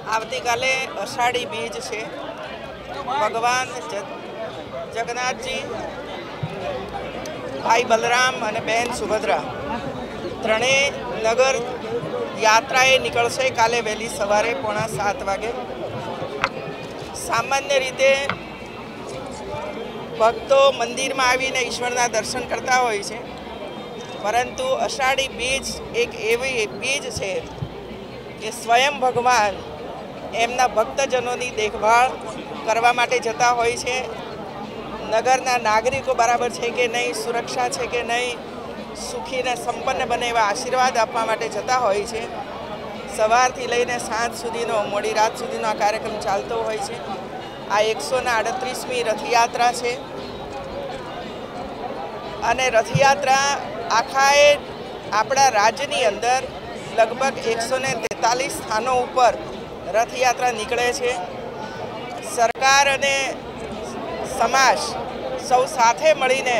આવતીકાલે અષાઢી બીજ છે। ભગવાન જગન્નાથજી, ભાઈ બલરામ અને બહેન સુભદ્રા ત્રણેય નગર યાત્રાએ નીકળશે કાલે વહેલી સવારે 6:45 વાગે। સામાન્ય રીતે ભક્તો મંદિરમાં આવીને ઈશ્વરના દર્શન કરતા હોય છે, પરંતુ અષાઢી બીજ એક એવી બીજ છે કે સ્વયં ભગવાન એમના ભક્તજનોની દેખભાળ કરવા માટે જતા હોય છે। નગરના નાગરિકો બરાબર છે કે નહીં, સુરક્ષા છે કે નહીં, સુખીને સંપન્ન બને એવા આશીર્વાદ આપવા માટે જતા હોય છે। સવારથી લઈને સાંજ સુધીનો, મોડી રાત સુધીનો આ કાર્યક્રમ ચાલતો હોય છે। આ 138મી રથયાત્રા છે અને રથયાત્રા આખાએ આપણા રાજ્યની અંદર લગભગ 143 સ્થાનો ઉપર રથયાત્રા નીકળે છે। સરકાર અને સમાજ સૌ સાથે મળીને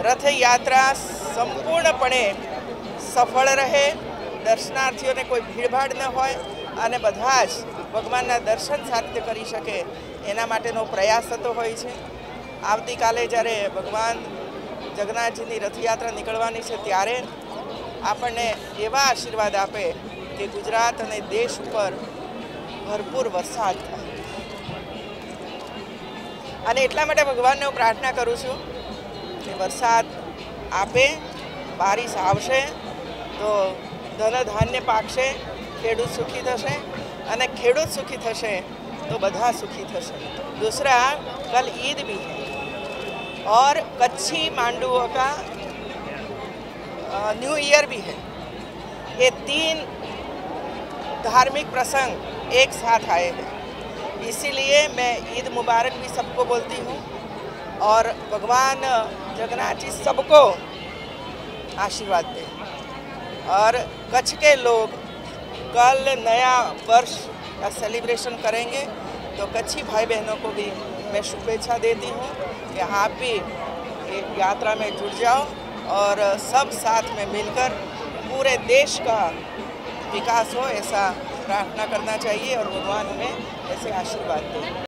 રથયાત્રા સંપૂર્ણપણે સફળ રહે, દર્શનાર્થીઓને કોઈ ભીડભાડ ન હોય અને બધા જ ભગવાનના દર્શન સારી રીતે કરી શકે એના માટેનો પ્રયાસ થતો હોય છે। આવતીકાલે જ્યારે ભગવાન જગન્નાથજીની રથયાત્રા નીકળવાની છે ત્યારે આપણને એવા આશીર્વાદ આપે કે ગુજરાત અને દેશ ઉપર ભરપૂર વરસાદ થાય। અને એટલા માટે ભગવાનને હું પ્રાર્થના કરું છું કે વરસાદ આપે, બારિશ આવશે તો ધન ધાન્ય પાકશે, ખેડૂત સુખી થશે અને ખેડૂત સુખી થશે तो बधा सुखी थशे। दूसरा, कल ईद भी है और कच्छी मांडुओं का न्यू ईयर भी है। ये 3 धार्मिक प्रसंग एक साथ आए हैं, इसीलिए मैं ईद मुबारक भी सबको बोलती हूँ और भगवान जगन्नाथ जी सबको आशीर्वाद दें। और कच्छ के लोग कल नया वर्ष का सेलिब्रेशन करेंगे, तो कच्छी भाई बहनों को भी मैं शुभेच्छा देती हूँ कि आप भी एक यात्रा में जुड़ जाओ और सब साथ में मिलकर पूरे देश का विकास हो, ऐसा प्रार्थना करना चाहिए और भगवान हमें ऐसे आशीर्वाद दें।